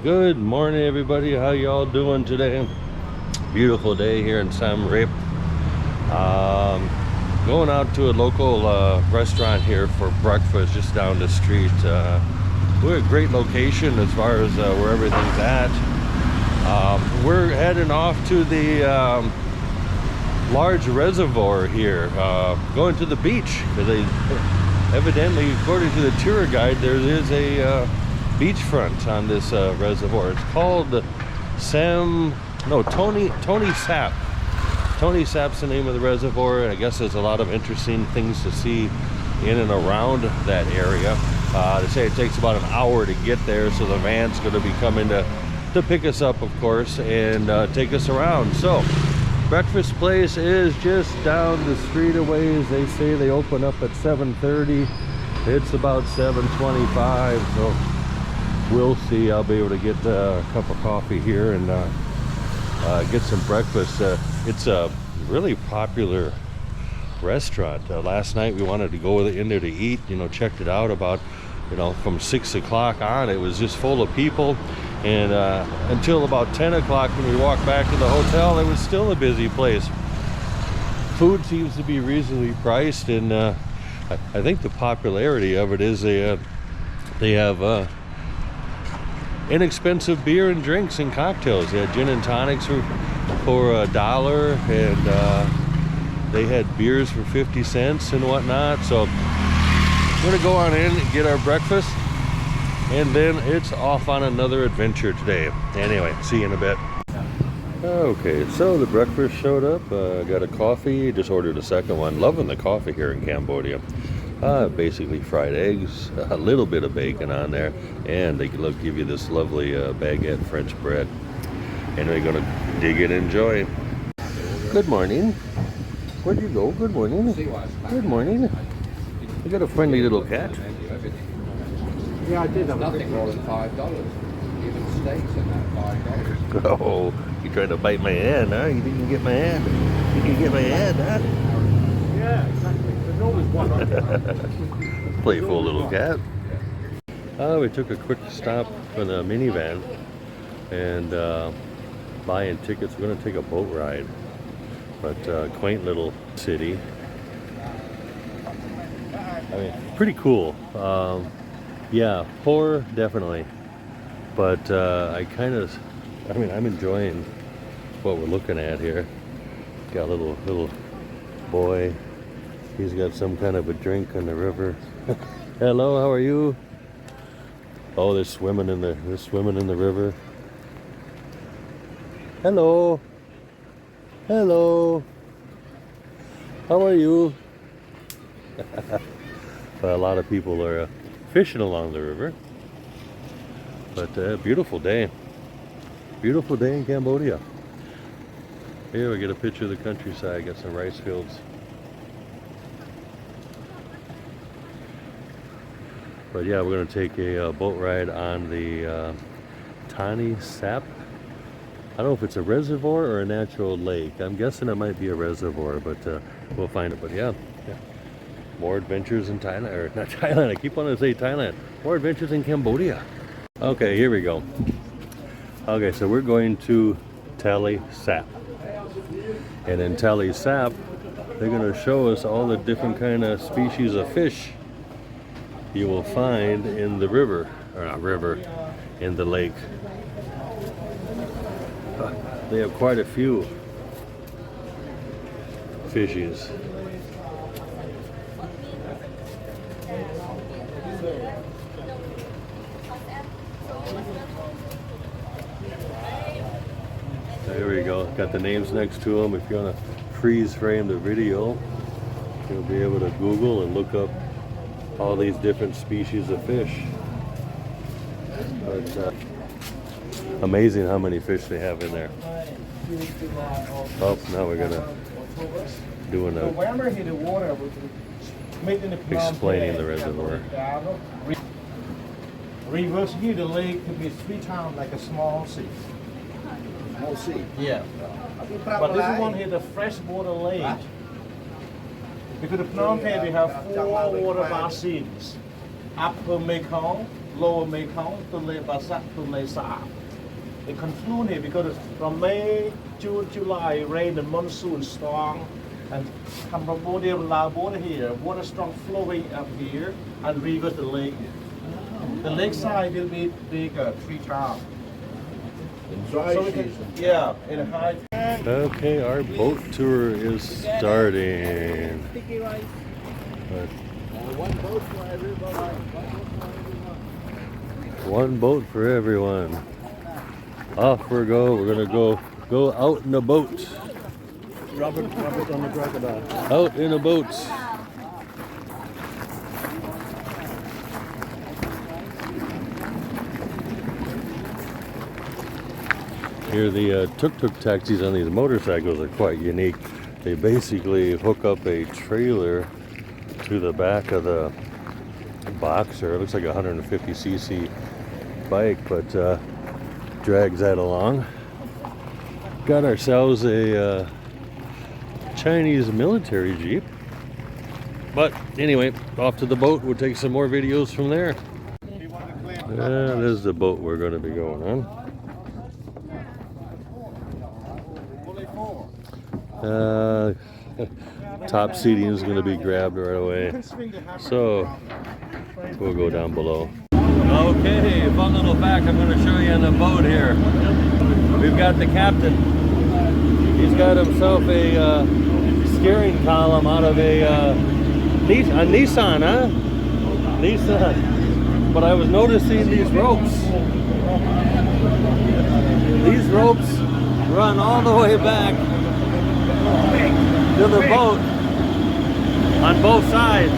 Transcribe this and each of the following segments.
Good morning, everybody. How y'all doing today? Beautiful day here in Siem Reap. Going out to a local restaurant here for breakfast just down the street. We're a great location as far as where everything's at. We're heading off to the large reservoir here, going to the beach, because evidently, according to the tour guide, there is a beachfront on this reservoir. It's called Tonle Sap. Tonle Sap's the name of the reservoir. I guess there's a lot of interesting things to see in and around that area. They say it takes about an hour to get there, so the van's going to be coming to pick us up, of course, and take us around. So, breakfast place is just down the street a ways. They say they open up at 7:30. It's about 7:25, so we'll see. I'll be able to get a cup of coffee here and get some breakfast. It's a really popular restaurant. Last night we wanted to go in there to eat, checked it out about, from 6 o'clock on. It was just full of people, and until about 10 o'clock when we walked back to the hotel, it was still a busy place. Food seems to be reasonably priced, and I think the popularity of it is they have inexpensive beer and drinks and cocktails. They had gin and tonics for $1, and they had beers for 50 cents and whatnot. So we're gonna go on in and get our breakfast, and then it's off on another adventure today. Anyway, see you in a bit. Okay, so the breakfast showed up. Got a coffee, just ordered a second one. Loving the coffee here in Cambodia. Basically fried eggs, a little bit of bacon on there, and they give you this lovely baguette French bread. And we're gonna dig it and enjoy. Good morning. Where'd you go? Good morning. Good morning. You got a friendly little cat. Yeah, I did have nothing more than $5. Even steaks in that $5. Oh, you trying to bite my hand, huh? You think you can get my hand? You can get my hand, huh? Yeah, exactly. There's always one. Playful little cat. We took a quick stop for the minivan and buying tickets. We're going to take a boat ride, but quaint little city. I mean, pretty cool. Yeah, poor definitely, but I'm enjoying what we're looking at here. Got a little boy. He's got some kind of a drink in the river. Hello, how are you? Oh, they're swimming in the river. Hello. Hello. How are you? A lot of people are fishing along the river. But beautiful day. Beautiful day in Cambodia. Here we get a picture of the countryside. Got some rice fields. But yeah, we're going to take a boat ride on the Tonle Sap. I don't know if it's a reservoir or a natural lake. I'm guessing it might be a reservoir, but we'll find it. But yeah. More adventures in Thailand, or not Thailand, I keep wanting to say Thailand. More adventures in Cambodia. Okay, here we go. Okay, so we're going to Tonle Sap. And in Tonle Sap, they're going to show us all the different kind of species of fish you will find in the river, or not river, in the lake. They have quite a few fishies. There we go. Got the names next to them. If you want to freeze frame the video, you'll be able to Google and look up all these different species of fish. But amazing how many fish they have in there. Oh, now we're gonna doing a explaining the reservoir. Reverse view, the lake could be 3 times like a small sea. Small sea? Yeah. But this one here, the freshwater lake. Because the Phnom Penh, we have 4 water basins. Upper Mekong, Lower Mekong, Tonle Sap. They confluent here because from May, June, July, rain and monsoon strong, and Cambodia and Laos border here, water strong flowing up here, and river the lake. The lakeside will be bigger, 3 times. Dry So we can, season. yeah, in high. Okay, our boat tour is starting. But One boat for everybody. one boat for everyone. Off we go. We're gonna go out in a boat. Robert on the Crocodile. Out in a boat. Here the tuk-tuk taxis on these motorcycles are quite unique. They basically hook up a trailer to the back of the Boxer. It looks like a 150cc bike, but drags that along. Got ourselves a Chinese military jeep. But anyway, off to the boat. We'll take some more videos from there. This is the boat we're going to be going on. Top seating is going to be grabbed right away. So we'll go down below. Okay, fun little fact I'm going to show you on the boat here. We've got the captain. He's got himself a steering column out of a Nissan, huh? Nissan. But I was noticing these ropes. These ropes run all the way back to the boat on both sides.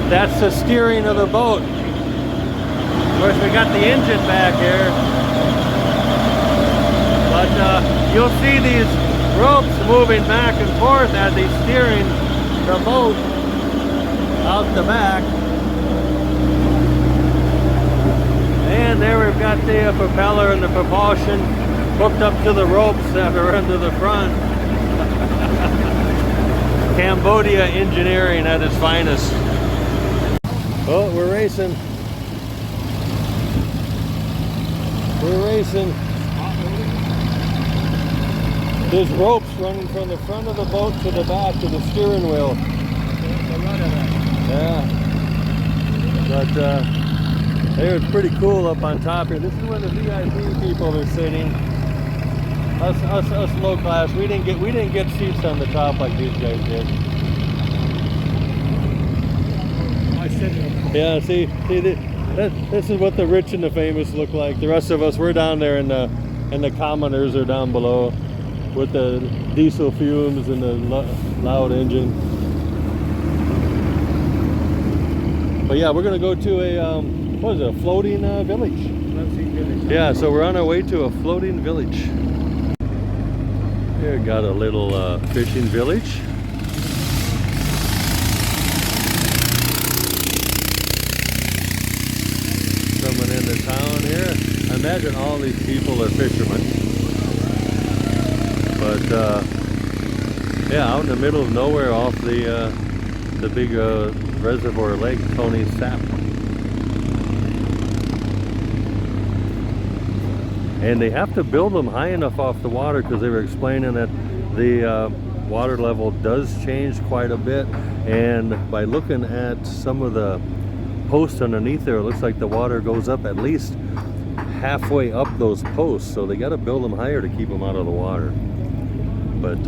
That's the steering of the boat. Of course, we got the engine back here. But you'll see these ropes moving back and forth as he's steering the boat out the back. And there we've got the propeller and the propulsion hooked up to the ropes that are under the front. Cambodia engineering at its finest. Oh, we're racing. We're racing. There's ropes running from the front of the boat to the back to the steering wheel. Yeah. But they were pretty cool up on top here. This is where the VIP people are sitting. Us low class, we didn't get seats on the top like these guys did. Yeah, see, this is what the rich and the famous look like. The rest of us, we're down there, and the commoners are down below with the diesel fumes and the loud engine. But yeah, we're gonna go to a what is it, a floating village? Yeah, so we're on our way to a floating village. Here, got a little fishing village. Coming into town here. I imagine all these people are fishermen. But yeah, out in the middle of nowhere off the big reservoir lake, Tonle Sap. And they have to build them high enough off the water because they were explaining that the water level does change quite a bit. And by looking at some of the posts underneath there, it looks like the water goes up at least halfway up those posts. So they got to build them higher to keep them out of the water. But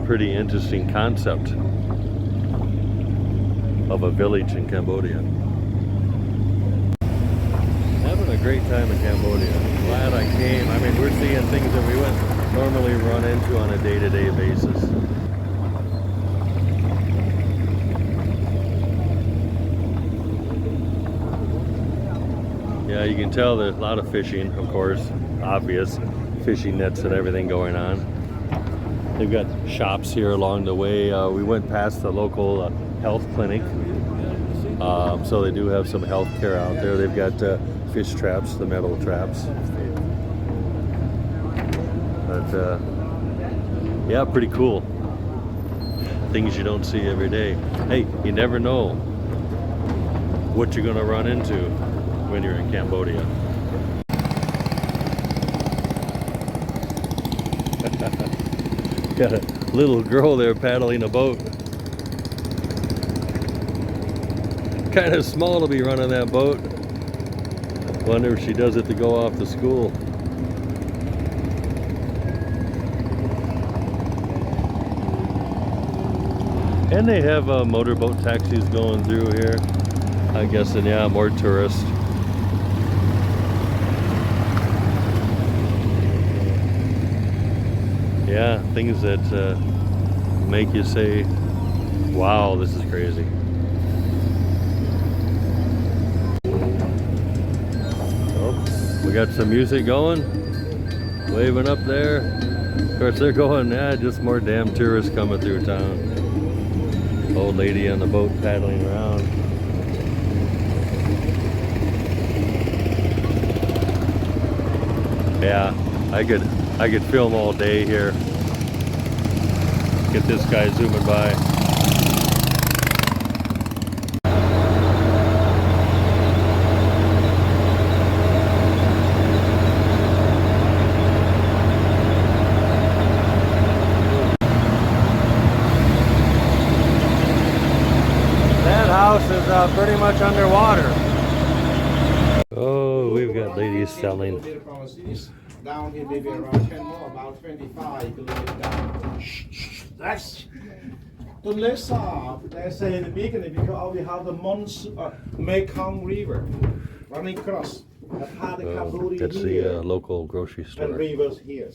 pretty interesting concept of a village in Cambodia. Having a great time in Cambodia. Glad I came. I mean, we're seeing things that we wouldn't normally run into on a day-to-day basis. Yeah, you can tell there's a lot of fishing, of course, obvious fishing nets and everything going on. They've got shops here along the way. We went past the local health clinic, so they do have some health care out there. They've got fish traps, the metal traps. But yeah, pretty cool. Things you don't see every day. Hey, you never know. what you're gonna run into when you're in Cambodia. Got a little girl there paddling a boat. Kind of small to be running that boat. Wonder if she does it to go off to school. And they have motorboat taxis going through here. I'm guessing, yeah, more tourists. Yeah, things that make you say, wow, this is crazy. Oh, we got some music going, waving up there. Of course, they're going, just more damn tourists coming through town. Old lady on the boat paddling around. Yeah, I could film all day here. Get this guy zooming by. That house is pretty much underwater. Oh, we've got ladies selling. Down here, maybe around 10 more, about 25 kilometers down. That's Tonle Sap. They say in the beginning because we have the Mekong River running across. That's how the Cambodia That's the local grocery store. and rivers here.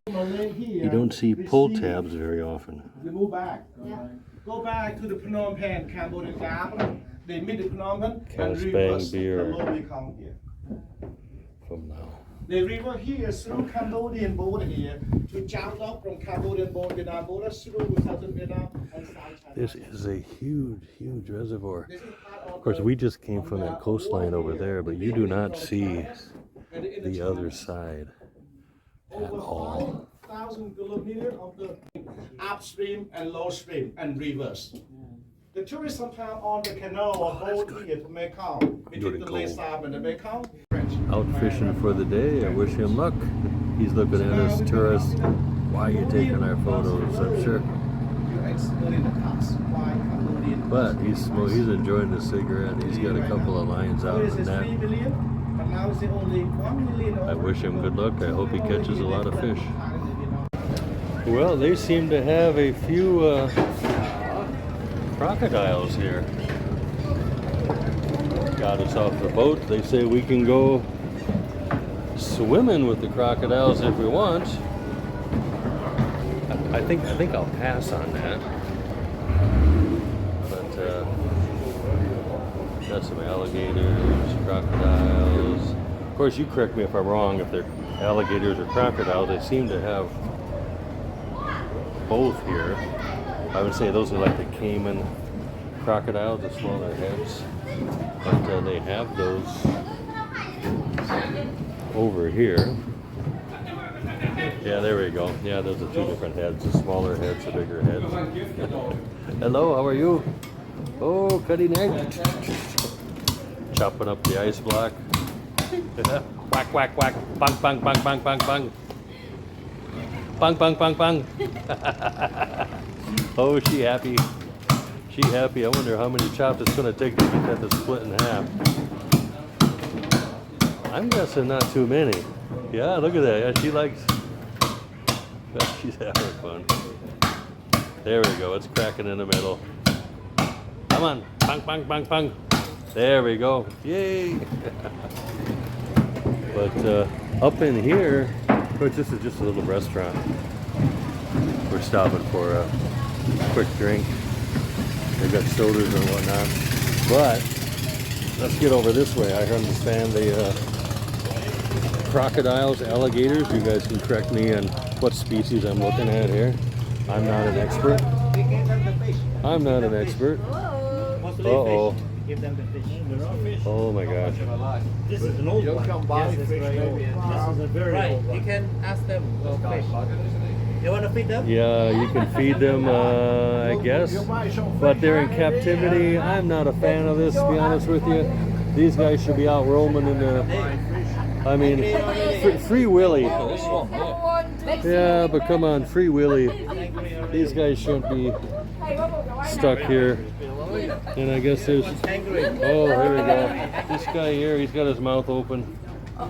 You don't see pull tabs very often. We move back. Go back to the Phnom Penh, Cambodian capital. They meet the Phnom Penh and reverse beer. the low Mekong here. From now. The river here through Cambodian border here to jump up from Cambodian border, Vietnam border through southern Vietnam and South China. This is a huge, huge reservoir. This is part Of course, we just came from that coastline over there, but you do not see the other side at over all. 5,000 kilometers of the upstream and low stream and rivers. The tourists sometimes on the canal or boat here to Mekong, between the Tonle Sap and the Mekong. Out fishing for the day. I wish him luck. He's looking at us tourists. Why are you taking our photos? I'm sure. But he's enjoying the cigarette. He's got a couple of lines out in that. I wish him good luck. I hope he catches a lot of fish. Well, they seem to have a few crocodiles here. Got us off the boat. They say we can go swimming with the crocodiles if we want. I think I'll pass on that. But got some alligators, crocodiles. Of course, you correct me if I'm wrong. If they're alligators or crocodiles, they seem to have both here. I would say those are like the Cayman crocodiles, the smaller heads. But they have those over here. Yeah, there we go. Yeah, those are two different heads. The smaller heads, the bigger heads. Hello, how are you? Oh, cutting edge. Chopping up the ice block. Whack, whack, whack. Bang, bang, bang, bang, bang, bang. Bang, bang, bang, bang. Oh, is she happy? She happy. I wonder how many chops it's going to take to get that to split in half. I'm guessing not too many. Yeah, look at that. Yeah, she likes. She's having fun. There we go. It's cracking in the middle. Come on. Bang, bang, bang, bang. There we go. Yay. But up in here, of course, this is just a little restaurant. We're stopping for a quick drink. They've got sodas and whatnot. But let's get over this way. I understand the crocodiles, alligators. You guys can correct me on what species I'm looking at here. I'm not an expert. I'm not an expert. Uh-oh. Give them the fish. Oh my gosh. This is an old one. Come buy fish. This is a very old one. You can ask them fish. You want to feed them? Yeah, you can feed them, I guess. But they're in captivity. I'm not a fan of this, to be honest with you. These guys should be out roaming in the... I mean, free willy. Yeah, but come on, free willy. These guys shouldn't be stuck here. And I guess there's... Oh, here we go. This guy here, he's got his mouth open. Yeah,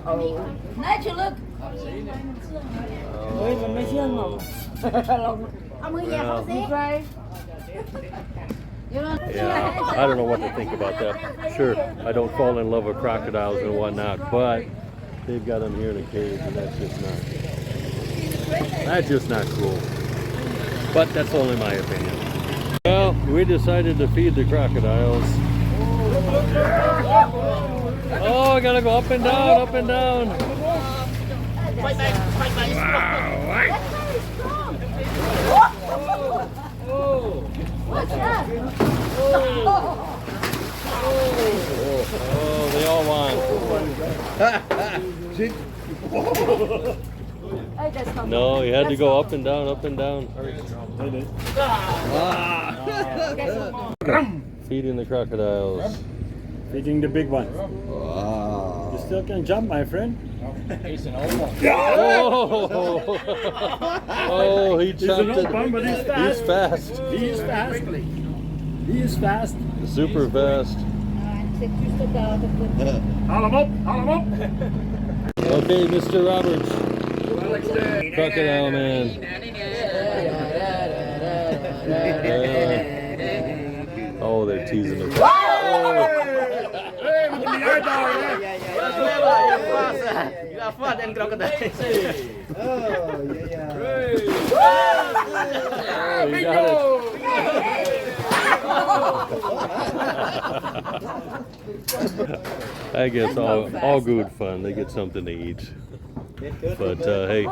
I don't know what to think about that. Sure, I don't fall in love with crocodiles and whatnot, but they've got them here in a cage, and that's just not cool. But that's only my opinion. Well, we decided to feed the crocodiles. Oh, I gotta go up and down, up and down. Oh, they all want. No, you had to go up and down, up and down. Feeding the crocodiles. Feeding the big one. Wow. You still can jump, my friend. Oh, oh, he He's an chopped old one, but it. he's fast. He's fast. He is fast. Super fast. Haul him up! Haul him up! Okay, Mr. Roberts. Crocodile man. Oh, they're teasing him. Oh. You got fun and crocodile. Oh, yeah. Oh, you got it. I guess all good fun. They get something to eat. But hey,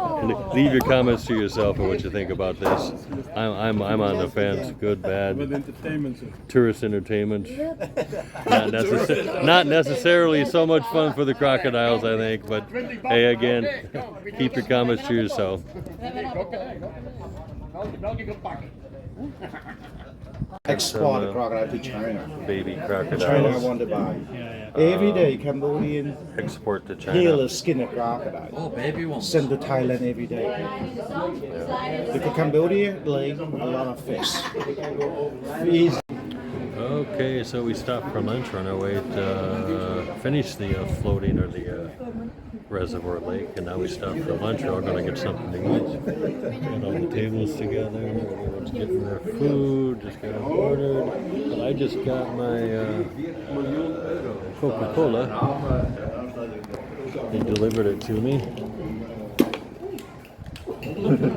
leave your comments to yourself on what you think about this. I'm on the fence. Good, bad. Tourist entertainment. Not necessarily so much fun for the crocodiles, I think. But hey, again, keep your comments to yourself. Export the crocodile to China. Baby China crocodiles. want to buy. Every day, Cambodian Export to heal China. the skin of crocodile. Oh, baby one. Send to Thailand every day. Because Cambodia lay a lot of fish. Fish. Okay, so we stopped for lunch on our way to finish the floating or the reservoir lake, and now we stopped for lunch. We're all going to get something to eat. Got all the tables together. Everyone's getting their food. Just got ordered. But I just got my Coca-Cola. They delivered it to me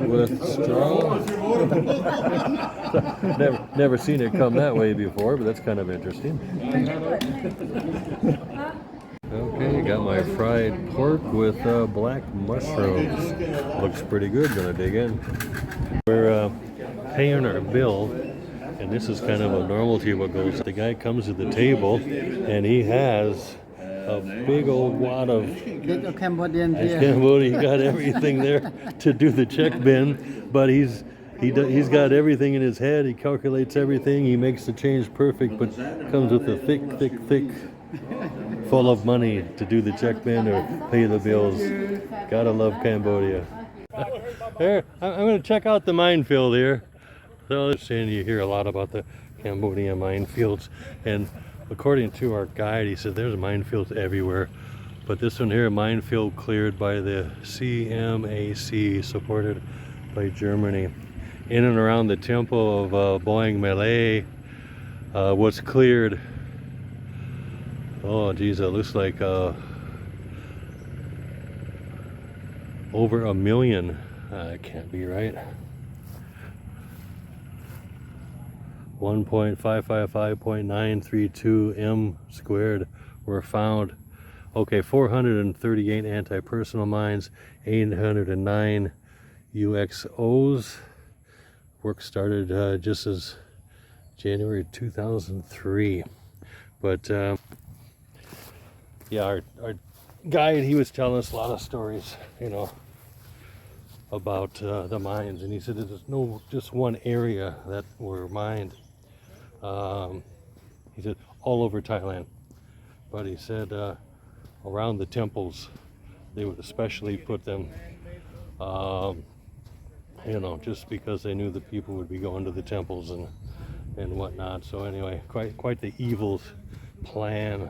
with straw. Never seen it come that way before, but that's kind of interesting. Okay, got my fried pork with black mushrooms. Looks pretty good. Gonna dig in. We're paying our bill, and this is kind of a novelty what goes. The guy comes to the table, and he has a big old wad of Cambodian beer. Cambodia. He got everything there to do the check bin, but he's got everything in his head. He calculates everything. He makes the change perfect, but comes with a thick full of money to do the check bin or pay the bills. Gotta love Cambodia. Here, I'm going to check out the minefield here. So saying you hear a lot about the Cambodia minefields, and according to our guide, he said there's minefields everywhere. But this one here, a minefield cleared by the CMAC, supported by Germany. In and around the temple of Boeing Malay, what's cleared. Oh geez, it looks like over 1 million. It can't be right. 1.555.932 m squared were found. Okay, 438 anti-personnel mines, 809 UXOs. Work started just as January 2003. But yeah, our guide, he was telling us a lot of stories, you know, about the mines, and he said that there's no just one area that were mined. He said all over Thailand, but he said around the temples they would especially put them, you know, just because they knew the people would be going to the temples and whatnot. So anyway, quite the evil plan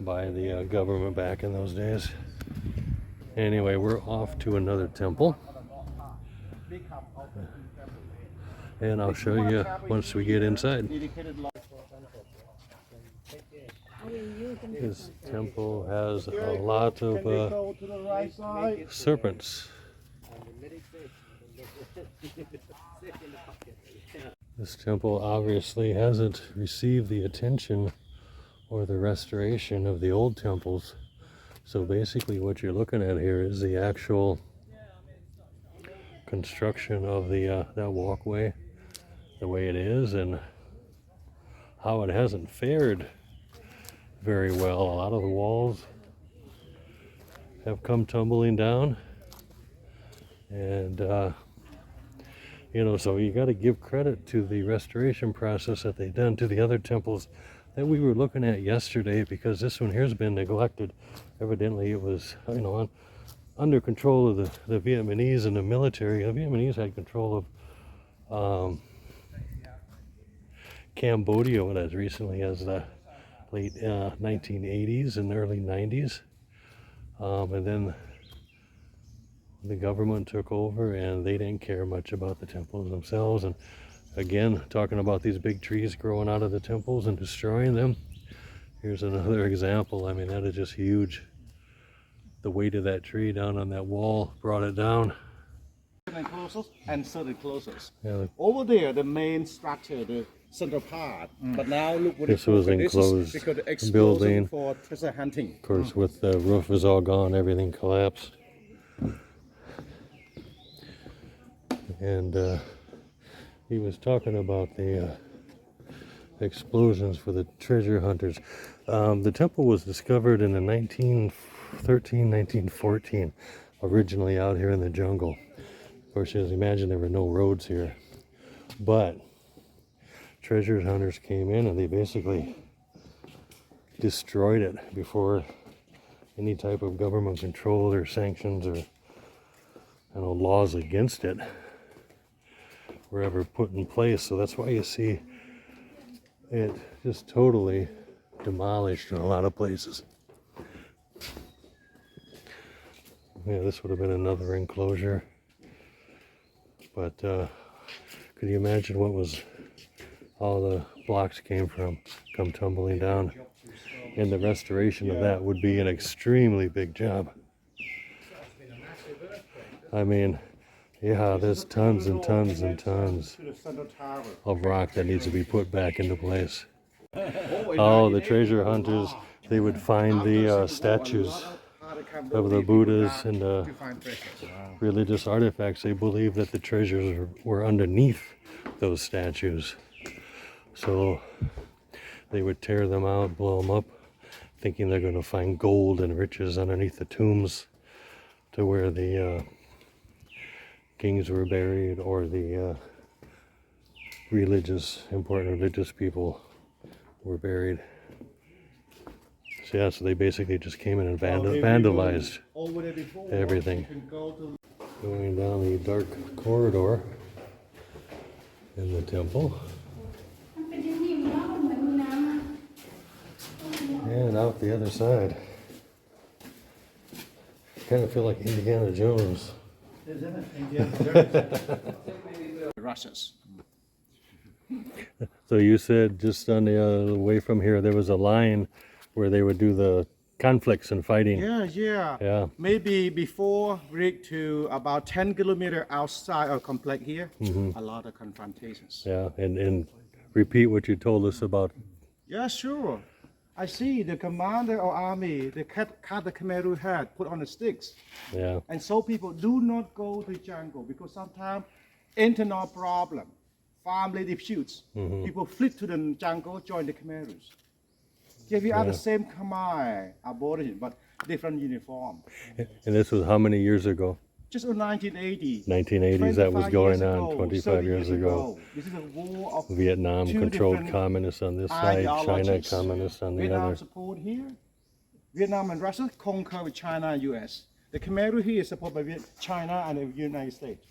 by the government back in those days. Anyway, we're off to another temple, and I'll show you once we get inside. This temple has a lot of serpents. This temple obviously hasn't received the attention or the restoration of the old temples. So basically what you're looking at here is the actual construction of the that walkway, the way it is, and how it hasn't fared very well. A lot of the walls have come tumbling down, and you know, so you got to give credit to the restoration process that they've done to the other temples that we were looking at yesterday, because this one here's been neglected. Evidently it was, you know, under control of the Vietnamese and the military. The Vietnamese had control of Cambodia as recently as the late 1980s and early 90s, and then the government took over and they didn't care much about the temples themselves. And again, talking about these big trees growing out of the temples and destroying them. Here's another example. I mean, that is just huge. The weight of that tree down on that wall brought it down. And closest and certain closest. Yeah, Over there, the main structure, the central part. But now look what this was enclosed because the explosion building. for treasure hunting. Of course, with the roof is all gone, everything collapsed. And he was talking about the explosions for the treasure hunters. The temple was discovered in the 1913, 1914, originally out here in the jungle. Of course, as you imagine, there were no roads here. But treasure hunters came in and they basically destroyed it before any type of government control or sanctions or, you know, laws against it were ever put in place. So that's why you see it just totally demolished in a lot of places. Yeah, this would have been another enclosure. But could you imagine what was all the blocks come tumbling down? And the restoration of that would be an extremely big job. I mean, yeah, there's tons and tons and tons of rock that needs to be put back into place. Oh, the treasure hunters, they would find the statues of the Buddhas and religious artifacts. They believed that the treasures were underneath those statues. So they would tear them out, blow them up, thinking they're going to find gold and riches underneath the tombs to where the kings were buried, or the important religious people were buried. So yeah, so they basically just came in and vandalized everything. Going down the dark corridor in the temple. And out the other side. Kind of feel like Indiana Jones. Russians. So you said just on the way from here, there was a line where they would do the conflicts and fighting. Yeah. Maybe before break to about 10 kilometers outside our complex here, a lot of confrontations. Yeah, and repeat what you told us about. Yeah, sure. I see the commander of army, they cut the Khmer head, put on the sticks. Yeah. And so people do not go to the jungle because sometimes internal problem, family disputes. People flee to the jungle, join the Khmerus. Here we are the same Khmer aborigine, but different uniform. And this was how many years ago? just in 1980. 1980s, that was 25 going years on ago, 25 30 years ago. This is a war of Vietnam two controlled different communists on this side, China ideologies. communists on the Vietnam other. support here. Vietnam and Russia conquer with China and US. The Khmer here is supported by China and the United States.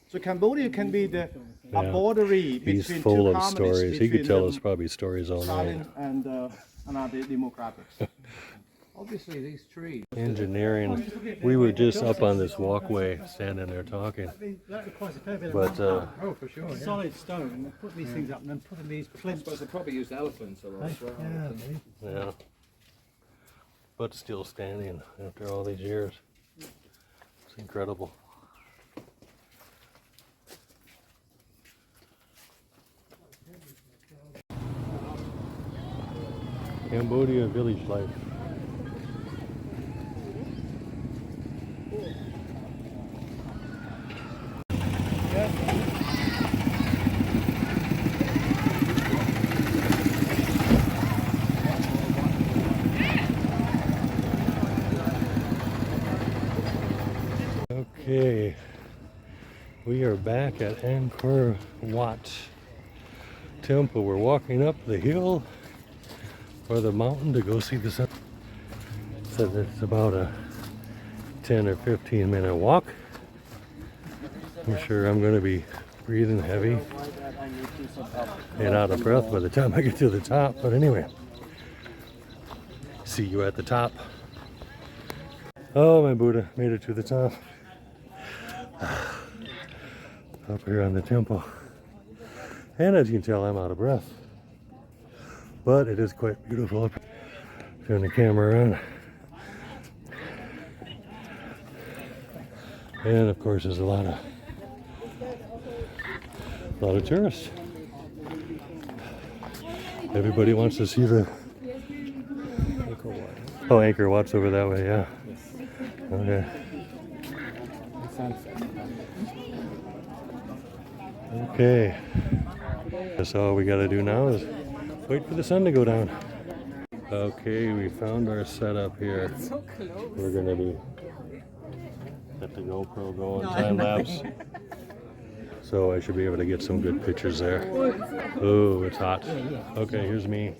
So Cambodia can be the Yeah. bordery between He's full two of communists, stories. He could between, tell us probably stories all night. Stalin and another democrats. Obviously, these trees. Engineering. We were just up on this walkway, standing there talking. That requires a fair bit of But Oh, for sure. solid stone. And put these things up and then putting these I plinths. suppose they probably used elephants a lot as well. yeah, but still standing after all these years. It's incredible. Cambodia village life. Okay, we are back at Angkor Wat Temple. We're walking up the hill or the mountain to go see the sun. Said it's about a 10 or 15 minute walk. I'm sure I'm going to be breathing heavy and out of breath by the time I get to the top. But anyway, see you at the top. Oh, my Buddha made it to the top. Up here on the temple. And as you can tell, I'm out of breath. But it is quite beautiful up. Turn the camera on. And of course, there's a lot of tourists. Everybody wants to see the Angkor Wat's over that way, yeah. Okay. Okay. That's all we gotta do now is wait for the sun to go down. Okay, we found our setup here. We're gonna be at the GoPro going time lapse. So I should be able to get some good pictures there. Oh, it's hot. Okay, here's me.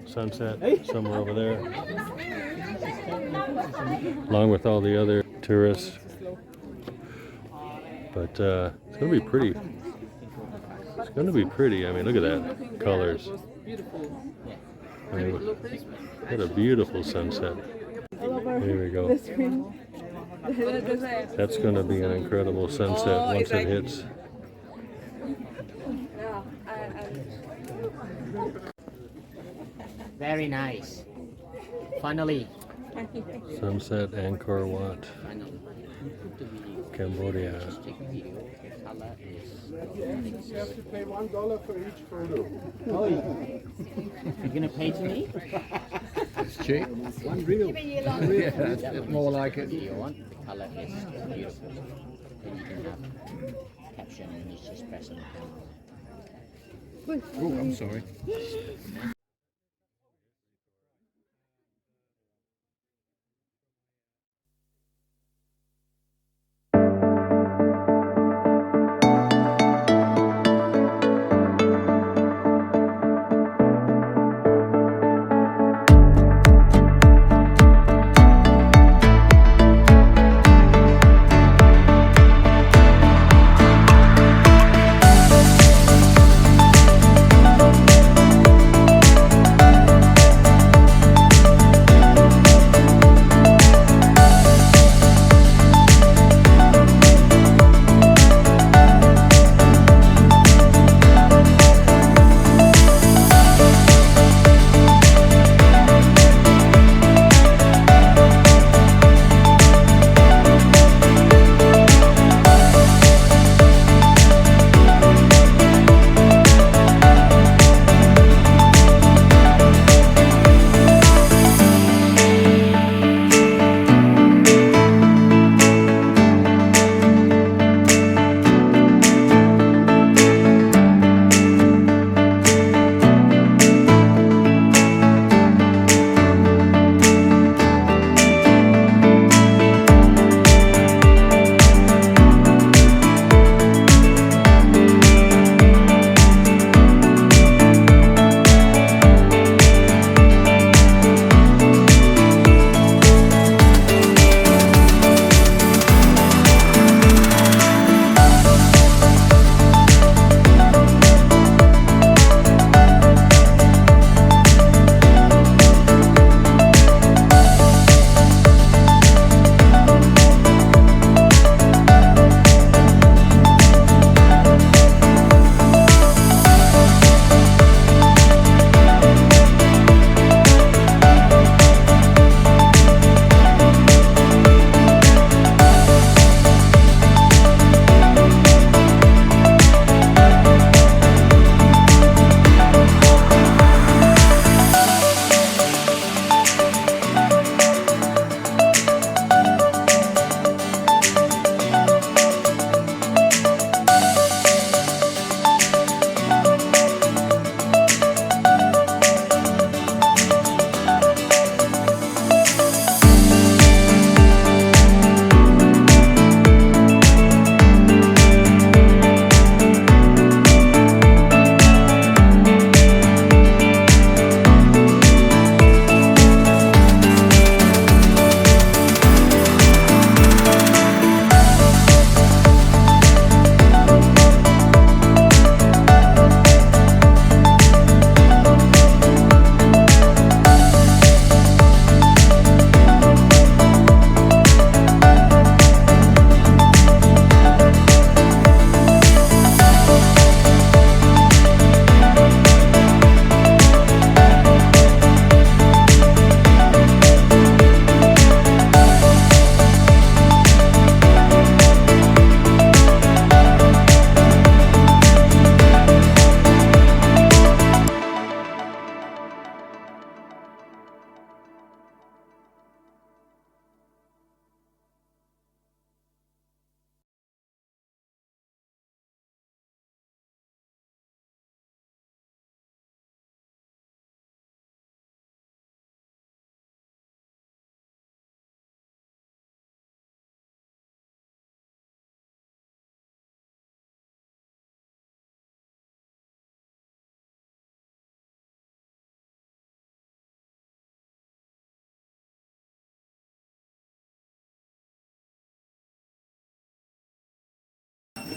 Sunset somewhere over there. Along with all the other tourists. But it's gonna be pretty. It's gonna be pretty. I mean, look at that colors. I mean, what a beautiful sunset. Here we go. That's gonna be an incredible sunset once it hits. Very nice. Finally. Sunset Angkor Wat, Cambodia. You have to pay $1 for each photo. Oh, you're gonna pay to me? It's cheap. Unreal. Yeah, it's more like it. You want? The color is beautiful. Then you can have caption and you just press on the camera. Oh, I'm sorry.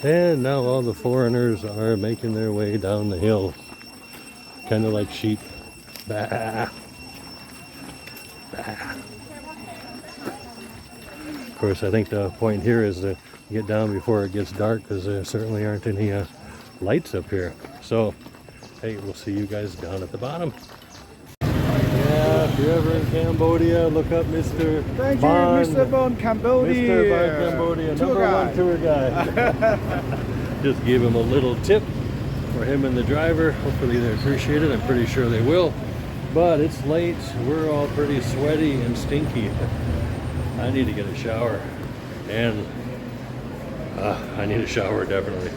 And now all the foreigners are making their way down the hill. Kind of like sheep. Bah. Bah. Of course, I think the point here is to get down before it gets dark, because there certainly aren't any lights up here. So, hey, we'll see you guys down at the bottom. Yeah, if you're ever in Cambodia, look up Mr. Thank Bond. you, Mr. Bond, Cambodia. Mr. Bond Cambodia, Tour number guide. one tour guide. Just give him a little tip for him and the driver. Hopefully they appreciate it. I'm pretty sure they will. But it's late. We're all pretty sweaty and stinky. I need to get a shower. And I need a shower definitely.